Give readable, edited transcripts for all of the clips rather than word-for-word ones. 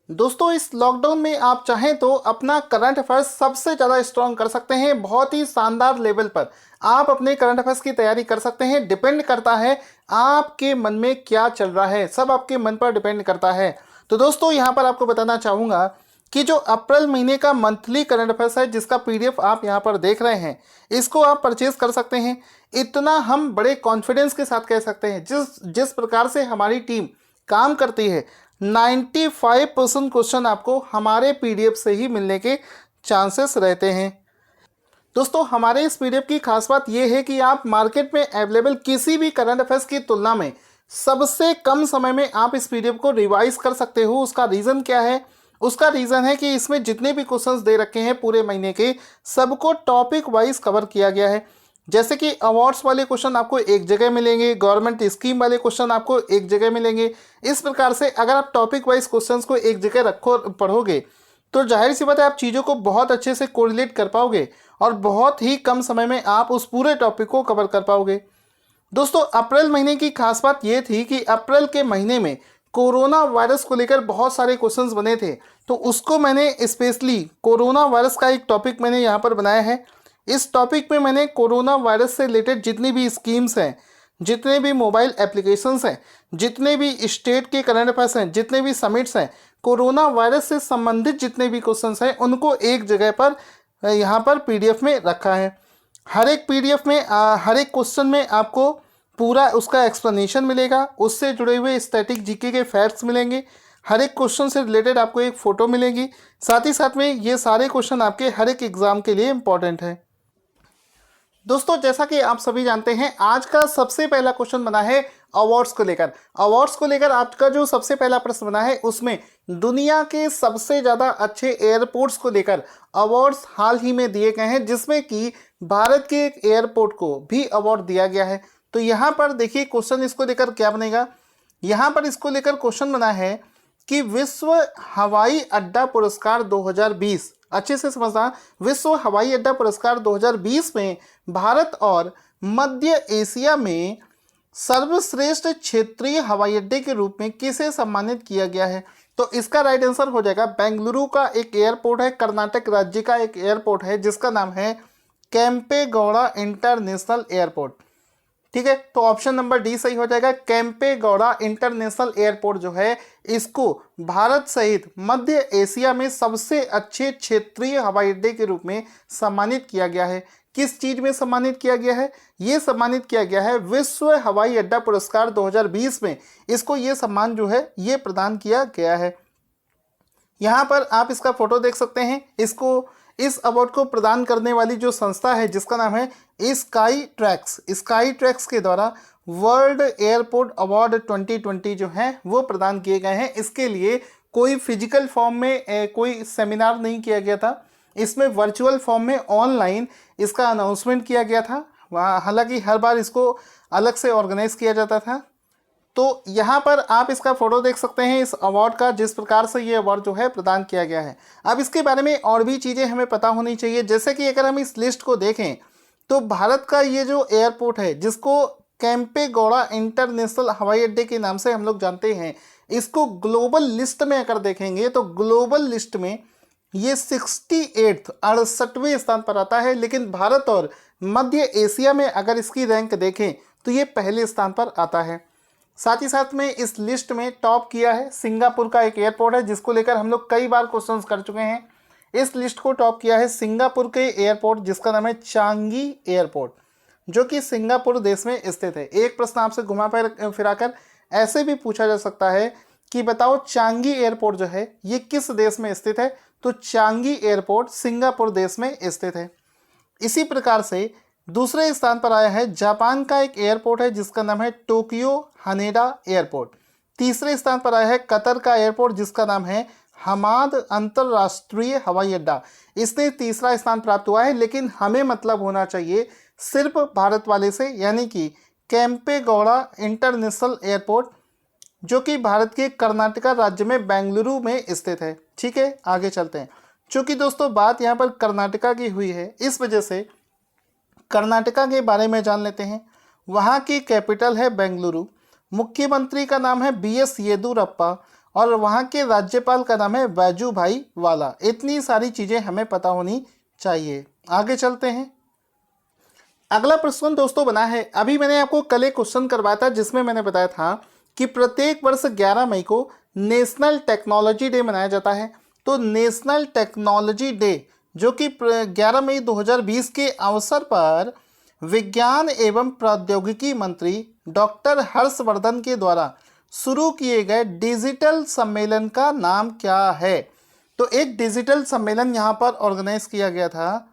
दोस्तों इस लॉकडाउन में आप चाहें तो अपना करंट अफेयर्स सबसे ज़्यादा स्ट्रॉन्ग कर सकते हैं, बहुत ही शानदार लेवल पर आप अपने करंट अफेयर्स की तैयारी कर सकते हैं। डिपेंड करता है आपके मन में क्या चल रहा है, सब आपके मन पर डिपेंड करता है। तो दोस्तों यहाँ पर आपको बताना चाहूँगा कि जो अप्रैल महीने का मंथली करंट अफेयर्स है, जिसका पीडीएफ आप यहाँ पर देख रहे हैं, इसको आप परचेज कर सकते हैं। इतना हम बड़े कॉन्फिडेंस के साथ कह सकते हैं, जिस जिस प्रकार से हमारी टीम काम करती है, 95% क्वेश्चन आपको हमारे पीडीएफ से ही मिलने के चांसेस रहते हैं। दोस्तों हमारे इस पीडीएफ की खास बात यह है कि आप मार्केट में अवेलेबल किसी भी करंट अफेयर्स की तुलना में सबसे कम समय में आप इस पीडीएफ को रिवाइज कर सकते हो। उसका रीज़न क्या है? उसका रीज़न है कि इसमें जितने भी क्वेश्चंस दे रखे हैं पूरे महीने के, सबको टॉपिक वाइज कवर किया गया है। जैसे कि अवार्ड्स वाले क्वेश्चन आपको एक जगह मिलेंगे, गवर्नमेंट स्कीम वाले क्वेश्चन आपको एक जगह मिलेंगे। इस प्रकार से अगर आप टॉपिक वाइज क्वेश्चंस को एक जगह रखो पढ़ोगे तो जाहिर सी बात है आप चीज़ों को बहुत अच्छे से कोरिलेट कर पाओगे और बहुत ही कम समय में आप उस पूरे टॉपिक को कवर कर पाओगे। दोस्तों अप्रैल महीने की खास बात यह थी कि अप्रैल के महीने में कोरोना वायरस को लेकर बहुत सारे क्वेश्चंस बने थे, तो उसको मैंने स्पेशली कोरोना वायरस का एक टॉपिक मैंने यहाँ पर बनाया है। इस टॉपिक में मैंने कोरोना वायरस से रिलेटेड जितनी भी स्कीम्स हैं, जितने भी मोबाइल एप्लीकेशंस हैं, जितने भी स्टेट के करंट अफेयर्स हैं, जितने भी समिट्स हैं, कोरोना वायरस से संबंधित जितने भी क्वेश्चंस हैं, उनको एक जगह पर यहाँ पर पीडीएफ में रखा है। हर एक पीडीएफ में हर एक क्वेश्चन में आपको पूरा उसका एक्सप्लेनेशन मिलेगा, उससे जुड़े हुए स्टैटिक जीके के फैक्ट्स मिलेंगे, हर एक क्वेश्चन से रिलेटेड आपको एक फ़ोटो मिलेगी। साथ ही साथ में ये सारे क्वेश्चन आपके हर एक एग्ज़ाम के लिए इम्पॉर्टेंट है। दोस्तों जैसा कि आप सभी जानते हैं, आज का सबसे पहला क्वेश्चन बना है अवार्ड्स को लेकर। अवार्ड्स को लेकर आपका जो सबसे पहला प्रश्न बना है उसमें दुनिया के सबसे ज़्यादा अच्छे एयरपोर्ट्स को लेकर अवार्ड्स हाल ही में दिए गए हैं, जिसमें कि भारत के एक एयरपोर्ट को भी अवार्ड दिया गया है। तो यहाँ पर देखिए क्वेश्चन इसको लेकर क्या बनेगा। यहाँ पर इसको लेकर क्वेश्चन बना है कि विश्व हवाई अड्डा पुरस्कार 2020, अच्छे से समझना, विश्व हवाई अड्डा पुरस्कार 2020 में भारत और मध्य एशिया में सर्वश्रेष्ठ क्षेत्रीय हवाई अड्डे के रूप में किसे सम्मानित किया गया है? तो इसका राइट आंसर हो जाएगा बेंगलुरु का एक एयरपोर्ट है, कर्नाटक राज्य का एक एयरपोर्ट है, जिसका नाम है केम्पेगौड़ा इंटरनेशनल एयरपोर्ट। ठीक है, तो ऑप्शन नंबर डी सही हो जाएगा। केम्पेगौड़ा इंटरनेशनल एयरपोर्ट जो है, इसको भारत सहित मध्य एशिया में सबसे अच्छे क्षेत्रीय हवाई अड्डे के रूप में सम्मानित किया गया है। किस चीज में सम्मानित किया गया है? ये सम्मानित किया गया है विश्व हवाई अड्डा पुरस्कार 2020 में। इसको ये सम्मान जो है ये प्रदान किया गया है। यहाँ पर आप इसका फोटो देख सकते हैं। इस अवार्ड को प्रदान करने वाली जो संस्था है, जिसका नाम है स्काई ट्रैक्स के द्वारा वर्ल्ड एयरपोर्ट अवार्ड 2020 जो है वो प्रदान किए गए हैं। इसके लिए कोई फिजिकल फॉर्म में कोई सेमिनार नहीं किया गया था, इसमें वर्चुअल फॉर्म में ऑनलाइन इसका अनाउंसमेंट किया गया था। वहाँ हालांकि हर बार इसको अलग से ऑर्गेनाइज किया जाता था। तो यहाँ पर आप इसका फोटो देख सकते हैं इस अवार्ड का, जिस प्रकार से ये अवार्ड जो है प्रदान किया गया है। अब इसके बारे में और भी चीज़ें हमें पता होनी चाहिए। जैसे कि अगर हम इस लिस्ट को देखें तो भारत का ये जो एयरपोर्ट है, जिसको केम्पेगौड़ा इंटरनेशनल हवाई अड्डे के नाम से हम लोग जानते हैं, इसको ग्लोबल लिस्ट में अगर देखेंगे तो ग्लोबल लिस्ट में ये 68वें स्थान पर आता है। लेकिन भारत और मध्य एशिया में अगर इसकी रैंक देखें तो ये पहले स्थान पर आता है। साथ ही साथ में इस लिस्ट में टॉप किया है सिंगापुर का एक एयरपोर्ट है, जिसको लेकर हम लोग कई बार क्वेश्चंस कर चुके हैं। इस लिस्ट को टॉप किया है सिंगापुर के एयरपोर्ट, जिसका नाम है चांगी एयरपोर्ट, जो कि सिंगापुर देश में स्थित है। एक प्रश्न आपसे घुमा फिराकर ऐसे भी पूछा जा सकता है कि बताओ चांगी एयरपोर्ट जो है ये किस देश में स्थित है? तो चांगी एयरपोर्ट सिंगापुर देश में स्थित है। इसी प्रकार से दूसरे स्थान पर आया है जापान का एक एयरपोर्ट है, जिसका नाम है टोक्यो हनेडा एयरपोर्ट। तीसरे स्थान पर आया है कतर का एयरपोर्ट, जिसका नाम है हमाद अंतरराष्ट्रीय हवाई अड्डा। इसने तीसरा स्थान प्राप्त हुआ है। लेकिन हमें मतलब होना चाहिए सिर्फ भारत वाले से, यानी कि केम्पेगौड़ा इंटरनेशनल एयरपोर्ट, जो कि भारत के कर्नाटका राज्य में बेंगलुरु में स्थित है। ठीक है, आगे चलते हैं। चूँकि दोस्तों बात यहाँ पर कर्नाटका की हुई है, इस वजह से कर्नाटका के बारे में जान लेते हैं। वहाँ की कैपिटल है बेंगलुरु, मुख्यमंत्री का नाम है BS येदियुरप्पा और वहाँ के राज्यपाल का नाम है वैजूभाई वाला। इतनी सारी चीज़ें हमें पता होनी चाहिए। आगे चलते हैं। अगला प्रश्न दोस्तों बना है, अभी मैंने आपको कल एक क्वेश्चन करवाया था जिसमें मैंने बताया था कि प्रत्येक वर्ष 11 मई को नेशनल टेक्नोलॉजी डे मनाया जाता है। तो नेशनल टेक्नोलॉजी डे जो कि 11 मई 2020 के अवसर पर विज्ञान एवं प्रौद्योगिकी मंत्री डॉक्टर हर्षवर्धन के द्वारा शुरू किए गए डिजिटल सम्मेलन का नाम क्या है? तो एक डिजिटल सम्मेलन यहाँ पर ऑर्गेनाइज किया गया था।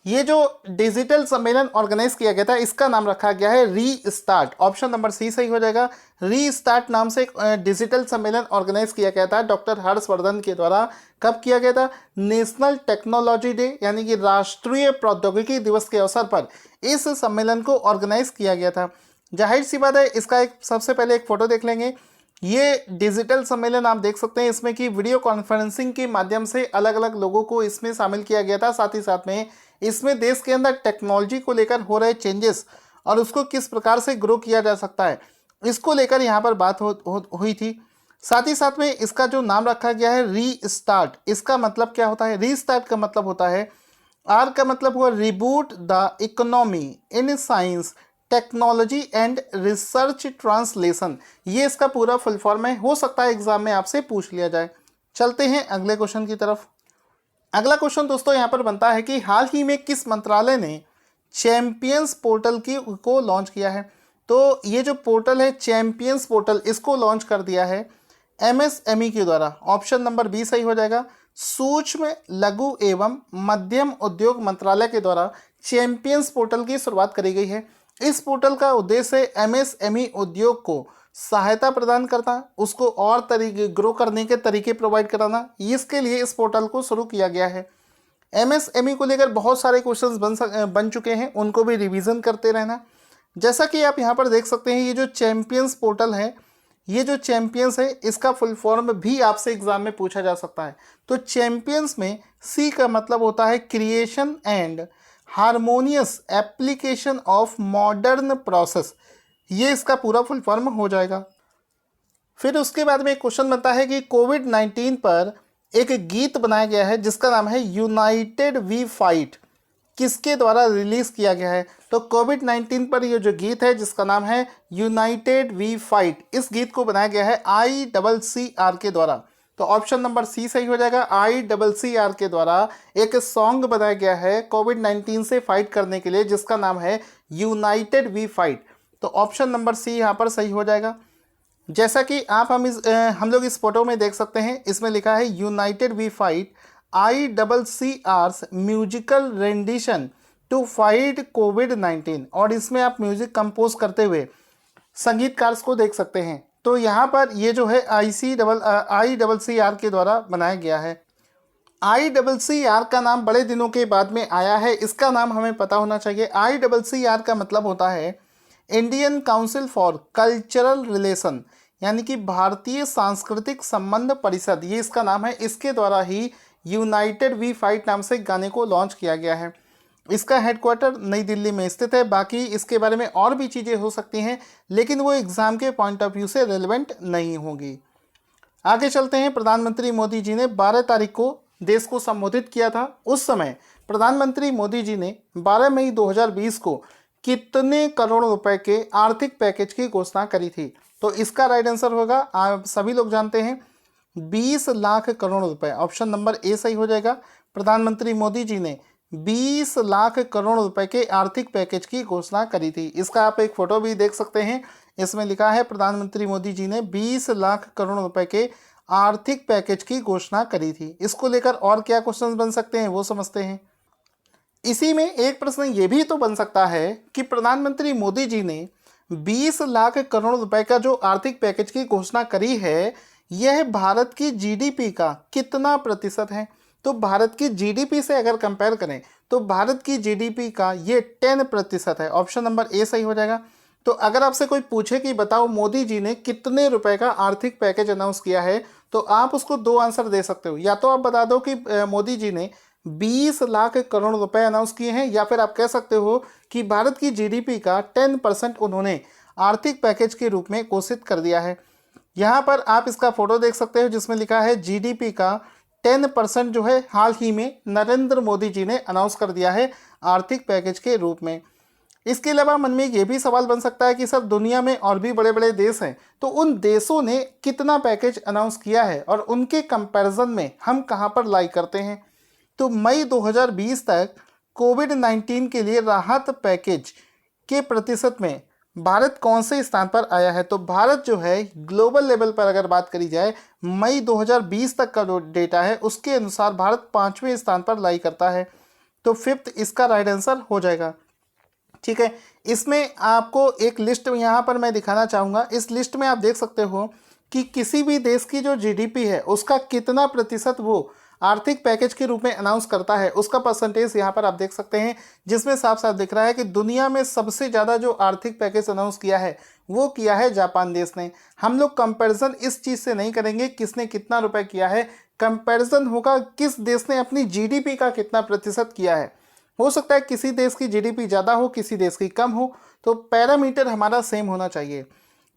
ये जो डिजिटल सम्मेलन ऑर्गेनाइज किया गया था इसका नाम रखा गया है री-स्टार्ट। ऑप्शन नंबर सी सही हो जाएगा। री-स्टार्ट नाम से एक डिजिटल सम्मेलन ऑर्गेनाइज किया गया था डॉक्टर हर्षवर्धन के द्वारा। कब किया गया था? नेशनल टेक्नोलॉजी डे यानी कि राष्ट्रीय प्रौद्योगिकी दिवस के अवसर पर इस सम्मेलन को ऑर्गेनाइज किया गया था। जाहिर सी बात है, इसका एक सबसे पहले एक फोटो देख लेंगे। ये डिजिटल सम्मेलन आप देख सकते हैं इसमें कि वीडियो कॉन्फ्रेंसिंग के माध्यम से अलग अलग लोगों को इसमें शामिल किया गया था। साथ ही साथ में इसमें देश के अंदर टेक्नोलॉजी को लेकर हो रहे चेंजेस और उसको किस प्रकार से ग्रो किया जा सकता है इसको लेकर यहाँ पर बात हुई थी। साथ ही साथ में इसका जो नाम रखा गया है री-स्टार्ट, इसका मतलब क्या होता है? री-स्टार्ट का मतलब होता है, आर का मतलब हुआ reboot the economy in science technology and research translation. ये इसका पूरा फुल फॉर्म है। हो सकता है एग्जाम में आपसे पूछ लिया जाए। चलते हैं अगले क्वेश्चन की तरफ। अगला क्वेश्चन दोस्तों यहाँ पर बनता है कि हाल ही में किस मंत्रालय ने चैंपियंस पोर्टल को लॉन्च किया है? तो ये जो पोर्टल है चैंपियंस पोर्टल, इसको लॉन्च कर दिया है एमएसएमई के द्वारा। ऑप्शन नंबर बी सही हो जाएगा। सूक्ष्म लघु एवं मध्यम उद्योग मंत्रालय के द्वारा चैंपियंस पोर्टल की शुरुआत करी गई है। इस पोर्टल का उद्देश्य एमएसएमई उद्योग को सहायता प्रदान करना, उसको और तरीके ग्रो करने के तरीके प्रोवाइड कराना, इसके लिए इस पोर्टल को शुरू किया गया है। एमएसएमई को लेकर बहुत सारे क्वेश्चंस बन चुके हैं, उनको भी रिवीजन करते रहना। जैसा कि आप यहाँ पर देख सकते हैं, ये जो चैंपियंस पोर्टल है, ये जो चैंपियंस है इसका फुल फॉर्म भी आपसे एग्जाम में पूछा जा सकता है। तो चैंपियंस में सी का मतलब होता है creation and harmonious application of modern process, ये इसका पूरा फुल फॉर्म हो जाएगा। फिर उसके बाद में एक क्वेश्चन बनता है कि कोविड-19 पर एक गीत बनाया गया है जिसका नाम है यूनाइटेड वी फाइट, किसके द्वारा रिलीज किया गया है? तो कोविड-19 पर ये जो गीत है जिसका नाम है यूनाइटेड वी फाइट, इस गीत को बनाया गया है ICCR के द्वारा। तो ऑप्शन नंबर सी सही हो जाएगा। ICCR के द्वारा एक सॉन्ग बनाया गया है कोविड-19 से फाइट करने के लिए जिसका नाम है यूनाइटेड वी फाइट। तो ऑप्शन नंबर सी यहाँ पर सही हो जाएगा। जैसा कि हम लोग इस फोटो में देख सकते हैं, इसमें लिखा है united we fight ICCR's musical rendition to fight covid, और इसमें आप म्यूजिक कंपोज करते हुए संगीतकार को देख सकते हैं। तो यहाँ पर ये जो है ICCR के द्वारा बनाया गया है। ICCR का नाम बड़े दिनों के बाद में आया है, इसका नाम हमें पता होना चाहिए। ICCR का मतलब होता है Indian council for cultural relation, यानी कि भारतीय सांस्कृतिक संबंध परिषद, ये इसका नाम है। इसके द्वारा ही यूनाइटेड वी फाइट नाम से गाने को लॉन्च किया गया है। इसका हेडक्वार्टर नई दिल्ली में स्थित है। बाकी इसके बारे में और भी चीज़ें हो सकती हैं, लेकिन वो एग्ज़ाम के पॉइंट ऑफ व्यू से रेलेवेंट नहीं होगी। आगे चलते हैं। प्रधानमंत्री मोदी जी ने 12 तारीख को देश को संबोधित किया था। उस समय प्रधानमंत्री मोदी जी ने 12 मई 2020 को कितने करोड़ रुपए के आर्थिक पैकेज की घोषणा करी थी? तो इसका राइट आंसर होगा, आप सभी लोग जानते हैं, 20 लाख करोड़ रुपए। ऑप्शन नंबर ए सही हो जाएगा। प्रधानमंत्री मोदी जी ने 20 लाख करोड़ रुपए के आर्थिक पैकेज की घोषणा करी थी। इसका आप एक फोटो भी देख सकते हैं, इसमें लिखा है प्रधानमंत्री मोदी जी ने 20 लाख करोड़ रुपए के आर्थिक पैकेज की घोषणा करी थी। इसको लेकर और क्या क्वेश्चंस बन सकते हैं वो समझते हैं। इसी में एक प्रश्न ये भी तो बन सकता है कि प्रधानमंत्री मोदी जी ने 20 लाख करोड़ रुपए का जो आर्थिक पैकेज की घोषणा करी है, यह भारत की जीडीपी का कितना प्रतिशत है? तो भारत की जीडीपी से अगर कंपेयर करें तो भारत की जीडीपी का ये 10% है। ऑप्शन नंबर ए सही हो जाएगा। तो अगर आपसे कोई पूछे कि बताओ मोदी जी ने कितने रुपए का आर्थिक पैकेज अनाउंस किया है, तो आप उसको दो आंसर दे सकते हो। या तो आप बता दो कि मोदी जी ने 20 लाख करोड़ रुपए अनाउंस किए हैं, या फिर आप कह सकते हो कि भारत की जीडीपी का 10% उन्होंने आर्थिक पैकेज के रूप में घोषित कर दिया है। यहाँ पर आप इसका फोटो देख सकते हो जिसमें लिखा है जीडीपी का 10% जो है हाल ही में नरेंद्र मोदी जी ने अनाउंस कर दिया है आर्थिक पैकेज के रूप में। इसके अलावा मन में ये भी सवाल बन सकता है कि सर दुनिया में और भी बड़े बड़े देश हैं, तो उन देशों ने कितना पैकेज अनाउंस किया है और उनके कंपैरिजन में हम कहाँ पर लाई करते हैं। तो मई 2020 तक कोविड-19 के लिए राहत पैकेज के प्रतिशत में भारत कौन से स्थान पर आया है। तो भारत जो है ग्लोबल लेवल पर अगर बात करी जाए मई 2020 तक का जो डेटा है उसके अनुसार भारत 5वें स्थान पर लाई करता है। तो फिफ्थ इसका राइट आंसर हो जाएगा। ठीक है, इसमें आपको एक लिस्ट यहाँ पर मैं दिखाना चाहूँगा। इस लिस्ट में आप देख सकते हो कि किसी भी देश की जो जीडीपी है उसका कितना प्रतिशत वो आर्थिक पैकेज के रूप में अनाउंस करता है, उसका परसेंटेज यहाँ पर आप देख सकते हैं, जिसमें साफ साफ दिख रहा है कि दुनिया में सबसे ज़्यादा जो आर्थिक पैकेज अनाउंस किया है वो किया है जापान देश ने। हम लोग कंपैरिजन इस चीज़ से नहीं करेंगे किसने कितना रुपए किया है, कंपैरिजन होगा किस देश ने अपनी जीडीपी का कितना प्रतिशत किया है। हो सकता है किसी देश की जीडीपी ज़्यादा हो, किसी देश की कम हो, तो पैरामीटर हमारा सेम होना चाहिए।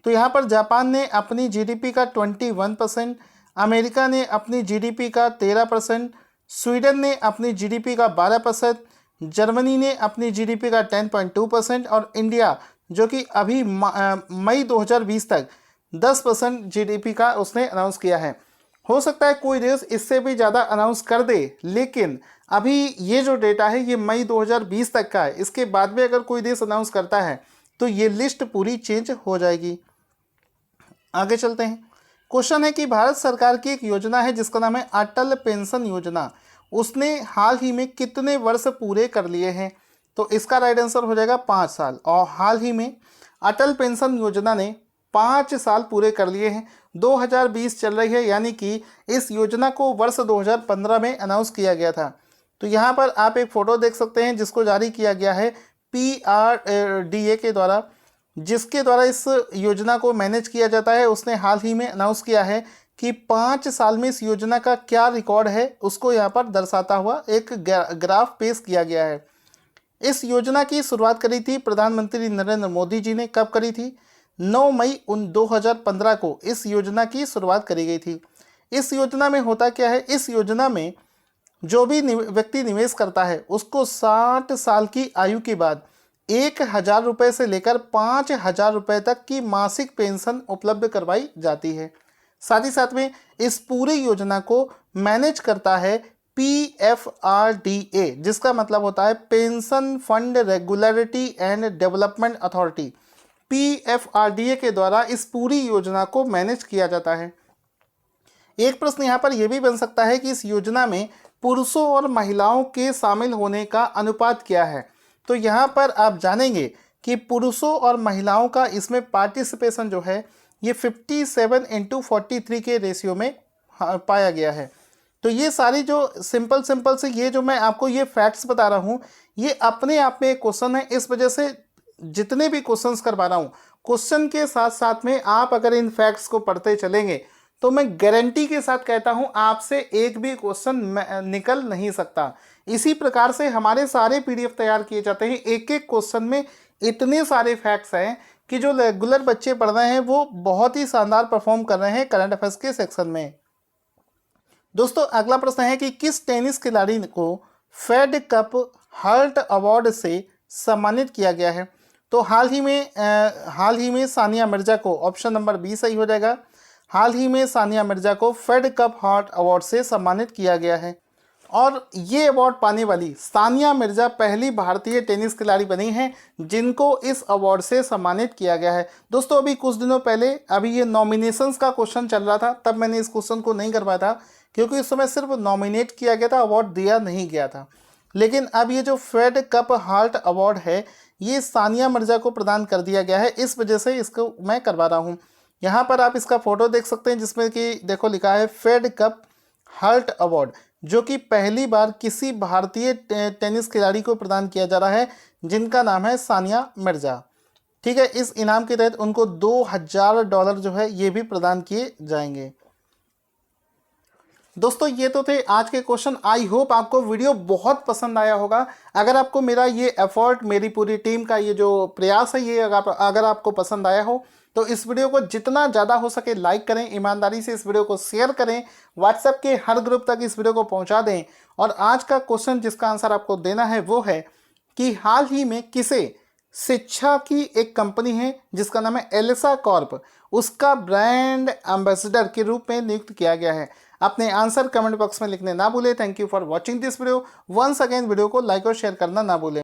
तो यहाँ पर जापान ने अपनी जीडीपी का 21%, अमेरिका ने अपनी जीडीपी का 13%, स्वीडन ने अपनी जीडीपी का 12%, जर्मनी ने अपनी जीडीपी का 10.2% और इंडिया जो कि अभी मई 2020 तक 10% जीडीपी का उसने अनाउंस किया है। हो सकता है कोई देश इससे भी ज़्यादा अनाउंस कर दे, लेकिन अभी ये जो डेटा है ये मई 2020 तक का है। इसके बाद में अगर कोई देश अनाउंस करता है तो ये लिस्ट पूरी चेंज हो जाएगी। आगे चलते हैं। क्वेश्चन है कि भारत सरकार की एक योजना है जिसका नाम है अटल पेंशन योजना, उसने हाल ही में कितने वर्ष पूरे कर लिए हैं। तो इसका राइट आंसर हो जाएगा 5 साल। और हाल ही में अटल पेंशन योजना ने 5 साल पूरे कर लिए हैं। 2020 चल रही है, यानी कि इस योजना को वर्ष 2015 में अनाउंस किया गया था। तो यहाँ पर आप एक फ़ोटो देख सकते हैं जिसको जारी किया गया है PRDA के द्वारा, जिसके द्वारा इस योजना को मैनेज किया जाता है। उसने हाल ही में अनाउंस किया है कि 5 साल में इस योजना का क्या रिकॉर्ड है उसको यहाँ पर दर्शाता हुआ एक ग्राफ पेश किया गया है। इस योजना की शुरुआत करी थी प्रधानमंत्री नरेंद्र मोदी जी ने। कब करी थी? 9 मई 2015 को इस योजना की शुरुआत करी गई थी। इस योजना में होता क्या है, इस योजना में जो भी व्यक्ति निवेश करता है उसको 60 साल की आयु के बाद 1,000 रुपये से लेकर 5,000 रुपये तक की मासिक पेंशन उपलब्ध करवाई जाती है। साथ ही साथ में इस पूरी योजना को मैनेज करता है PFRDA, जिसका मतलब होता है pension fund regularity and development authority. PFRDA के द्वारा इस पूरी योजना को मैनेज किया जाता है। एक प्रश्न यहाँ पर यह भी बन सकता है कि इस योजना में पुरुषों और महिलाओं के शामिल होने का अनुपात क्या है। तो यहाँ पर आप जानेंगे कि पुरुषों और महिलाओं का इसमें पार्टिसिपेशन जो है ये 57:43 के रेशियो में पाया गया है। तो ये सारी जो सिंपल से ये जो मैं आपको ये फैक्ट्स बता रहा हूँ ये अपने आप में एक क्वेश्चन है। इस वजह से जितने भी क्वेश्चंस करवा रहा हूँ, क्वेश्चन के साथ साथ में आप अगर इन फैक्ट्स को पढ़ते चलेंगे तो मैं गारंटी के साथ कहता हूं आपसे एक भी क्वेश्चन निकल नहीं सकता। इसी प्रकार से हमारे सारे PDF तैयार किए जाते हैं। एक एक क्वेश्चन में इतने सारे फैक्ट्स हैं कि जो रेगुलर बच्चे पढ़ रहे हैं वो बहुत ही शानदार परफॉर्म कर रहे हैं करंट अफेयर्स के सेक्शन में। दोस्तों अगला प्रश्न है कि किस टेनिस खिलाड़ी को फेड कप हर्ट अवार्ड से सम्मानित किया गया है। तो हाल ही में सानिया मिर्जा को, ऑप्शन नंबर बी सही हो जाएगा। हाल ही में सानिया मिर्जा को फेड कप हार्ट अवार्ड से सम्मानित किया गया है और ये अवार्ड पाने वाली सानिया मिर्जा पहली भारतीय टेनिस खिलाड़ी बनी हैं जिनको इस अवार्ड से सम्मानित किया गया है। दोस्तों अभी कुछ दिनों पहले अभी ये नॉमिनेशंस का क्वेश्चन चल रहा था, तब मैंने इस क्वेश्चन को नहीं करवाया था क्योंकि उस समय सिर्फ नॉमिनेट किया गया था, अवार्ड दिया नहीं गया था। लेकिन अब ये जो फेड कप हार्ट अवार्ड है ये सानिया मिर्जा को प्रदान कर दिया गया है, इस वजह से इसको मैं करवा रहा हूँ। यहाँ पर आप इसका फोटो देख सकते हैं जिसमें कि देखो लिखा है फेड कप हार्ट अवार्ड, जो कि पहली बार किसी भारतीय टेनिस खिलाड़ी को प्रदान किया जा रहा है जिनका नाम है सानिया मिर्जा। ठीक है, इस इनाम के तहत उनको $2,000 जो है ये भी प्रदान किए जाएंगे। दोस्तों ये तो थे आज के क्वेश्चन। आई होप आपको वीडियो बहुत पसंद आया होगा। अगर आपको मेरा ये एफर्ट, मेरी पूरी टीम का ये जो प्रयास है ये अगर आपको पसंद आया हो तो इस वीडियो को जितना ज़्यादा हो सके लाइक करें, ईमानदारी से इस वीडियो को शेयर करें, व्हाट्सएप के हर ग्रुप तक इस वीडियो को पहुंचा दें। और आज का क्वेश्चन जिसका आंसर आपको देना है वो है कि हाल ही में किसे शिक्षा की एक कंपनी है जिसका नाम है एलिसा कॉर्प, उसका ब्रांड एम्बेसडर के रूप में नियुक्त किया गया है। अपने आंसर कमेंट बॉक्स में लिखने ना भूलें। Thank you for watching this video. Once again video को लाइक और शेयर करना ना भूलें।